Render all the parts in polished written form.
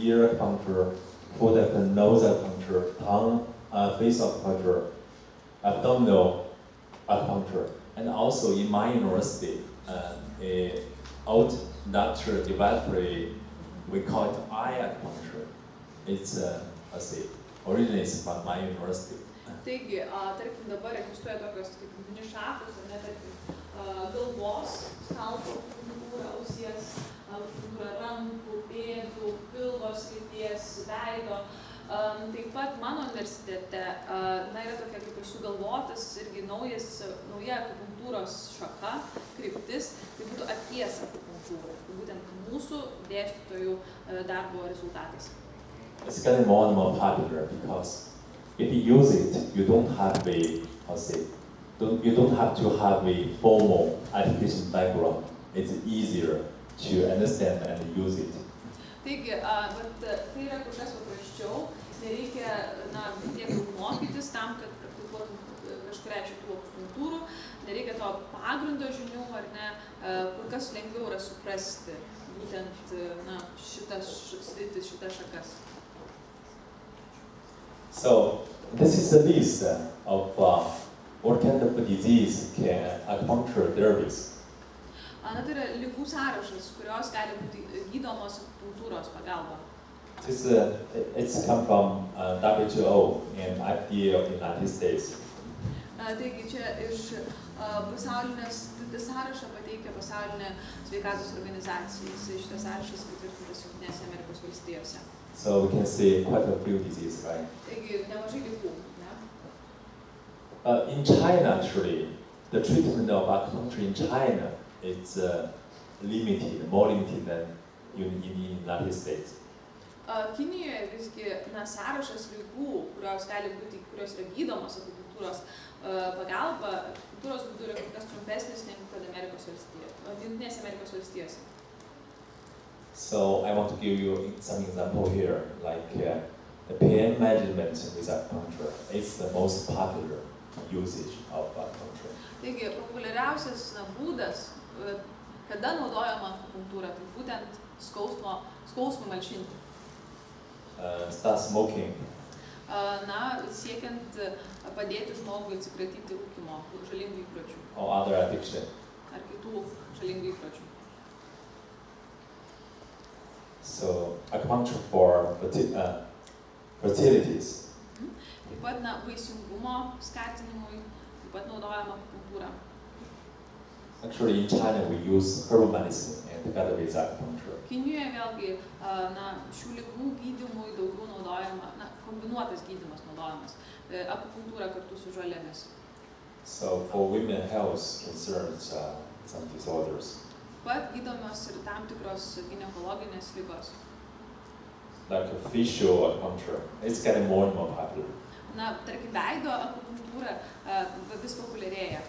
ear acupuncture, foot and nose acupuncture, tongue, face acupuncture, abdominal acupuncture, and also in my university, a old doctor developed we call it eye acupuncture. It's originally it's from my university. Taigi, tarkim, dabar egzistuoja tokios kaip mini šakos, ne, tarkim, galvos, skalpo akupunktūra, ausies akupunktūra, rankų, pėdų, pilvo srities, veido. Taip pat mano universitete yra tokia kaip ir sugalvotas irgi nauja akupunktūros šaka, kryptis, tai būtų akies akupunktūra, būtent mūsų dėstytojų darbo rezultatais. It's getting more and more popular because if you use it, you don't have to have a formal education background. It's easier to understand and use it. Taigi, tai yra kur kas paprasčiau, nereikia tiek daug mokytis tam, kad praktikuotum kažkurią šitų akupunktūrų, nereikia to pagrindo žinių, ar ne, kur kas lengviau yra suprasti būtent šitas sritis, šitas šakas. So, this is a list of what kind of disease can acupuncture therapies. Tai yra ligų sąrašas, kurios gali būti gydomos akupunktūros pagalba. It's come from WHO and FDA of the United States. Taigi čia iš pasaulinės sąrašą pateikia pasaulinė sveikatos organizacija. Šitas sąrašas patvirtintas Jungtinėse Amerikos valstijose. So we can see quite a few diseases, right? Taigi nemažai ligų, ne? In China, actually, the treatment of acupuncture in China is limited, more limited than in the United States. Kinijoje visgi sąrašas ligų, kurios yra gydomos akupunktūros pagalba, akupunktūros būdu yra kur kas trumpesnis negu kad Jungtinėse Amerikos valstijose. So I want to give you some example here, like the pain management with acupuncture. It's the most popular usage of acupuncture. Taigi, populiariausias būdas, kada naudojama akupunktūra, tai būtent skausmui malšinti. Start smoking. Siekiant padėti žmogui atsikratyti rūkymo, žalingų įpročių. Or other addiction. Ar kitų žalingų įpročių. So, acupuncture for fertilities. Taip pat vaisingumo skatinimui, taip pat naudojama akupunktūra. Actually, in China, we use herbal medicine and together with acupuncture. Kinijoje vėlgi šių ligų gydymui daugiau naudojama, kombinuotas gydymas naudojamas, akupunktūra kartu su žolėmis. So, for women health concerns, some disorders. Pat gydomos ir tam tikros ginekologinės ligos. Like facial acupuncture, it's getting more and more popular. Tarkim, veido akupunktūra vis populiarėja.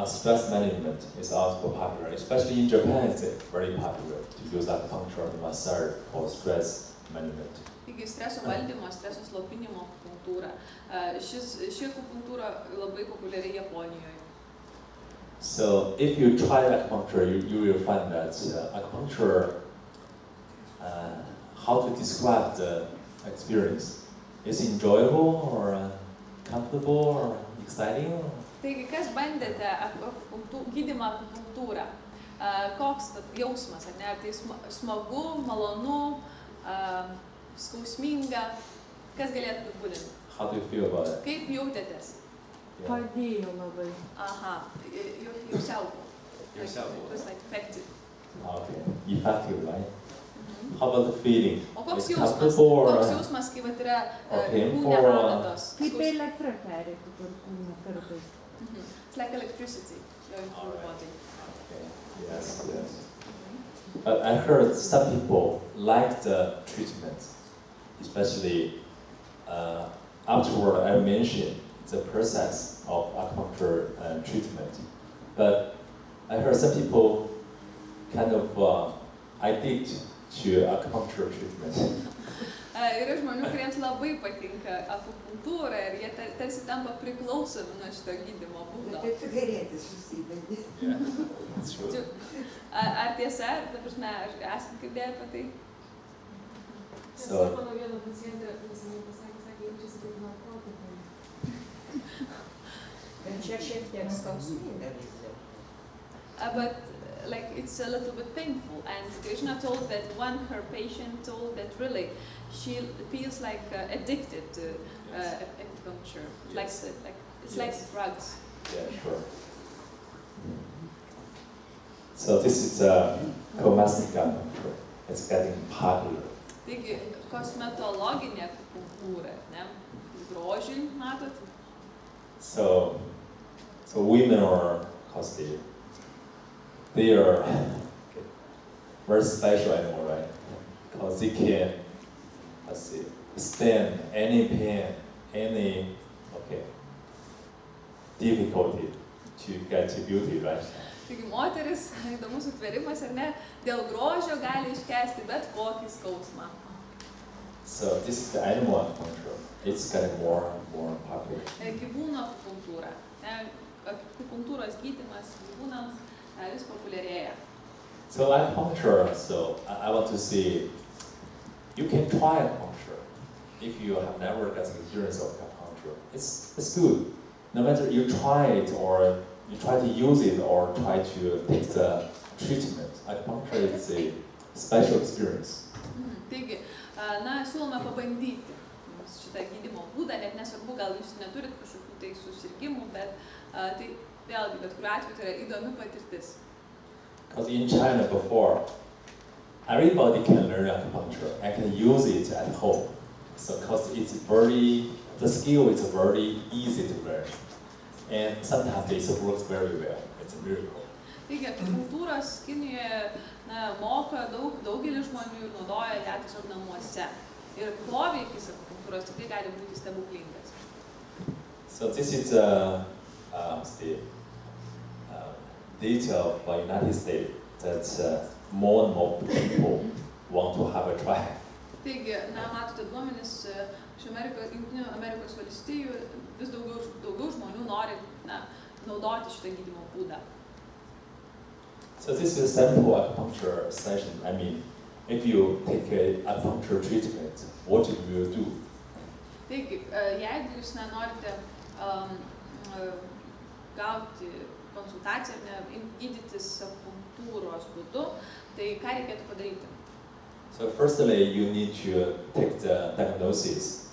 Stress management is also popular, especially in Japan. It's very popular to use acupuncture and massage for stress management. Taigi, streso valdymo, streso slopinimo akupunktūra. Ši akupunktūra labai populiari Japonijoje. So, if you try acupuncture, you will find that acupuncture, how to describe the experience? Is it enjoyable or comfortable or exciting? Taigi, kas bandėte gydymą akupunktūrą? Koks jausmas, ar ne? Ar tai smagu, malonu, skausminga? Kas galėtų apibūdinti? How do you feel about it? Kaip jautėtės? Padėjo labai. Aha, yourself. Yourself. It was like effective. Okay, effective, right? How about the feeling? O koks It's jausmas? comfortable or Koks jausmas, kai vat yra painful kūne or adatos? Kaip elektra perėtų per kūną kartais. It's like electricity going through the body. Okay. Yes, yes. But I heard some people like the treatment, especially afterward I mentioned the process of acupuncture treatment. But I heard some people kind of addict to acupuncture treatment. Yra žmonių, kuriems labai patinka akupunktūra ir jie tarsi tampa priklausomi nuo šito gydymo būdo. Kaip cigaretės susidedi. Yeah, that's true. Ar tiesa, ta prasme, esat girdėję apie tai? So, Mano viena pacientė neseniai pasakė, jaučiasi kaip narkotikai. Bet čia šiek tiek skausminga vis dėlto. But like it's a little bit painful, and Krishna told that when her patient told that really she feels like addicted to acupuncture, Yes. like it's Yes. like drugs. yeah, sure. So this is cosmetic acupuncture. It's getting popular. Taigi kosmetologinė akupunktūra, ne? Grožiui, matot? So women are costly. They are very special animal, right? Because they can, stand any pain, any difficulty to get to beauty, right? Taigi moteris, įdomus sutverimas, ar ne, dėl grožio gali iškesti bet kokį skausmą. So this is the animal acupuncture. It's getting more and more popular. Gyvūnų akupunktūra. Akupunktūros gydymas gyvūnams vis populiarėja. So acupuncture, I want to see, you can try acupuncture if you have never got experience of acupuncture. It's good. No matter you try it or you try to use it or try to take the treatment, acupuncture is a special experience. Taigi, siūlome pabandyti šitą gydymo būdą, net nesvarbu, gal jūs neturit kažkokių tai susirgimų, bet tai vėlgi, bet kuriuo atveju tai yra įdomi patirtis. Because in China before, everybody can learn acupuncture and can use it at home. So because the skill is very easy to learn. And sometimes it works very well. It's a miracle. Taigi, akupunktūros Kinijoje moka daugelis žmonių ir naudoja ją tiesiog namuose. Ir poveikis akupunktūros tikrai gali būti stebuklingas. So this is the data of the United States that more and more people want to have a try. Taigi, matote duomenis iš Jungtinių Amerikos valstijų, vis daugiau žmonių nori naudoti šitą gydymo būdą. So this is a simple acupuncture session. I mean, if you take an acupuncture treatment, what you will do? Taigi, jeigu jūs norite gauti konsultaciją, gydytis akupunktūros būdu, tai ką reikėtų padaryti? So firstly, you need to take the diagnosis.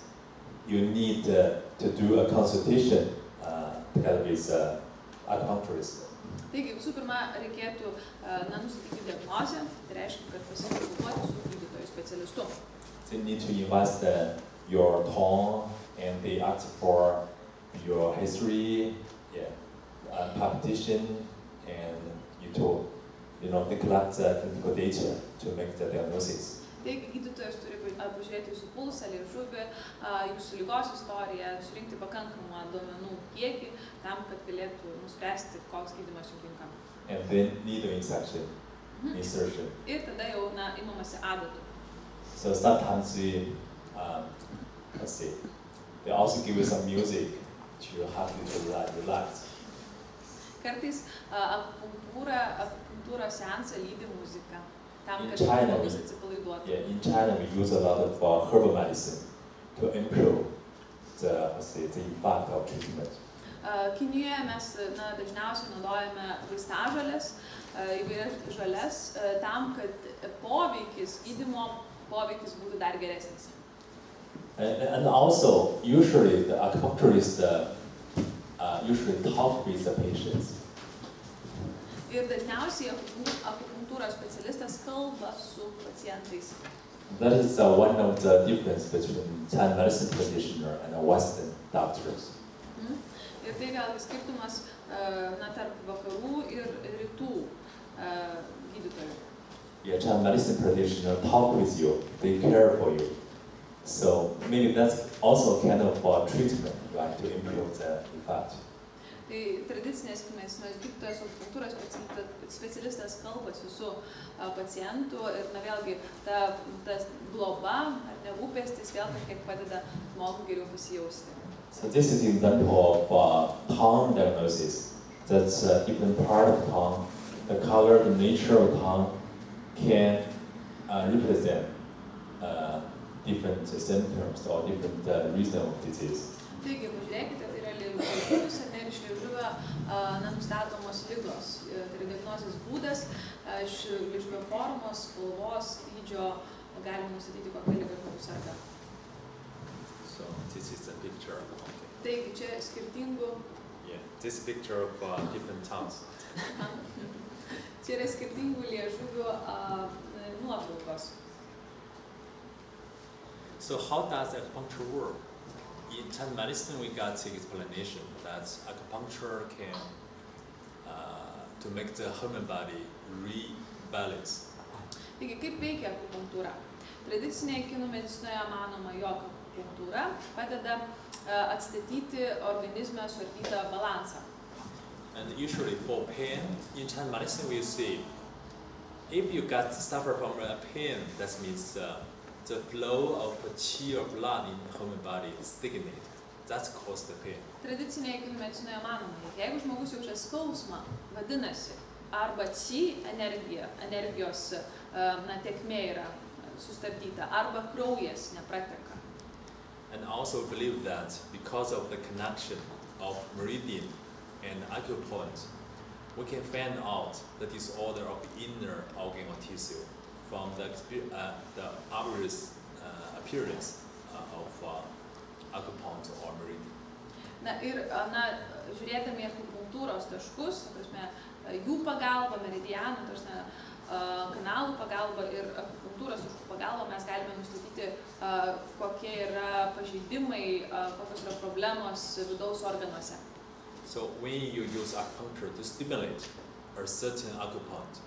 You need to do a consultation together with acupuncturist. Taigi, visų pirma, reikėtų nustatyti diagnozę, tai reiškia, kad pasikonsultuoti su gydytoju specialistu. They need to invest your tongue and they ask for your history, palpitation, and they collect clinical data to make the diagnosis. Taigi, gydytojas turi apžiūrėti jūsų pulsą, liežuvį, jūsų ligos istoriją, surinkti pakankamą duomenų kiekį tam, kad galėtų nuspręsti, koks gydymas jums tinka. And then needle insertion. Ir tada jau imamasi adatų. So sometimes they also give you some music to help you to relax. Kartais akupunktūros seansą lydi muzika, tam, kad China, žmogus atsipalaiduotų. In China, we use a lot of herbal medicine to improve the effect of treatment. Kinijoje mes dažniausiai naudojame vaistažoles, įvairias žoles, tam, kad gydymo poveikis būtų dar geresnis. And also, usually the acupuncturist usually talk with the patients. Ir dažniausiai akupunktūros specialistas kalba su pacientais. That is one of the difference between Chinese medicine practitioner and Western doctors. Ir tai vėlgi skirtumas tarp vakarų ir rytų gydytojų. Yeah, Chinese medicine practitioner talk with you, they care for you. So maybe that's also kind of treatment, right, to improve the effect. Tai tradicinės medicinos gydytojas, akupunktūros specialistas kalbasi su pacientu ir vėlgi ta globa ar rūpestis vėl kažkiek padeda žmogui geriau pasijausti. So this is an example of tongue diagnosis. That's a different part of tongue. The color, the nature of tongue can represent different symptoms or different reason of disease. Taigi, pažiūrėkite, tai yra liežuvis, ar ne, ir iš liežuvio nustatomos ligos. Tai yra diagnozės būdas, iš liežuvio formos, spalvos, dydžio galima nustatyti, kokią ligą žmogus serga. So this is a picture. Taigi, čia skirtingų. Yeah, this is a picture of different tongues. Čia yra skirtingų liežuvių nuotraukos. So how does acupuncture work? In Chinese medicine, we got the explanation that acupuncture can to make the human body rebalance. Taigi, kaip veikia akupunktūra? Tradicinėje kinų medicinoje manoma, jog akupunktūra padeda atstatyti organizme suardytą balansą. And usually for pain, in Chinese medicine we see, if you suffer from a pain, that means the flow of qi or blood in the human body is stagnant. That's caused the pain. Tradicinėje kinų medicinoje manoma, jeigu žmogus jaučia skausmą, vadinasi, arba qi energijos tėkmė yra sustabdyta, arba kraujas neprateka. And also believe that because of the connection of meridian and acupoint, we can find out the disorder of inner organ or tissue from the obvious appearance of acupuncture or meridian. Žiūrėdami akupunktūros taškus, jų pagalba, meridianų, kanalų pagalba ir akupunktūros taškų pagalba mes galime nustatyti, kokie yra pažeidimai, kokios yra problemos vidaus organuose. So when you use acupuncture to stimulate a certain acupoint,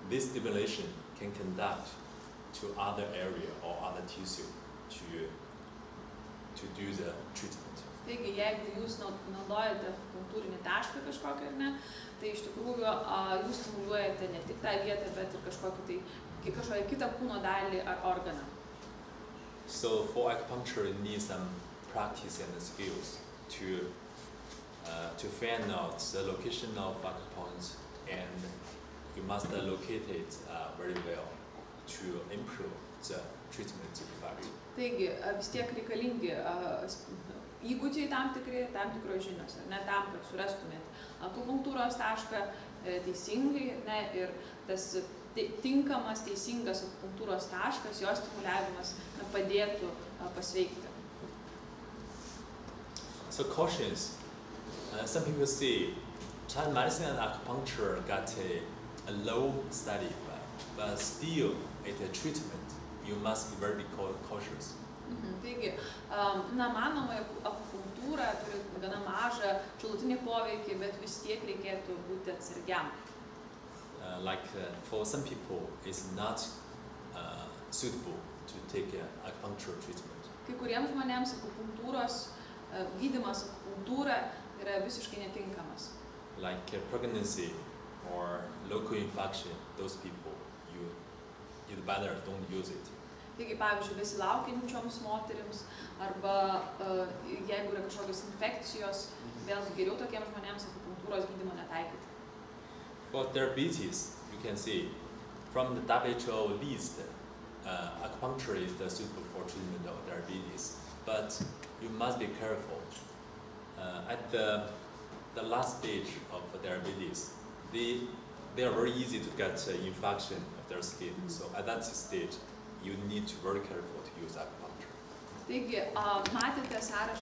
this stimulation can conduct to other area or other tissue to do the treatment. Taigi, jeigu jūs naudojate akupunktūrinį tašką kažkokį, tai iš tikrųjų jūs stimuliuojate ne tik tą vietą, bet ir kažkokią kitą kūno dalį ar organą. So for acupuncture, you need some practice and skills to find out the location of acupoints, and you must locate it very well to improve the treatment effect. Taigi, vis tiek reikalingi įgūdžiai tam tikros žinios, tam, kad surastumėt akupunktūros tašką teisingai, ir tas tinkamas, teisingas akupunktūros taškas, jos stimuliavimas padėtų pasveikti. So cautions. Some people say Chinese medicine and acupuncture got a low study effect, but still, at a treatment, you must be very cautious. Taigi, manoma, akupunktūra turi gana mažą šalutinį poveikį, bet vis tiek reikėtų būti atsargiam. For some people, it's not suitable to take acupuncture treatment. Kai kuriems žmonėms akupunktūros gydymas akupunktūra yra visiškai netinkamas. Like pregnancy or local infection, those people, you'd better don't use it. Taigi, pavyzdžiui, besilaukiančioms moterims arba jeigu yra kažkokios infekcijos, vėlgi geriau tokiems žmonėms akupunktūros gydymo netaikyti. For diabetes, you can see from the WHO list, acupuncture is suitable for treatment of diabetes, but you must be careful. At the last stage of diabetes, they are very easy to get infection of their skin. So at that stage, you need to be very careful to use acupuncture. Taigi, matėte sąrašą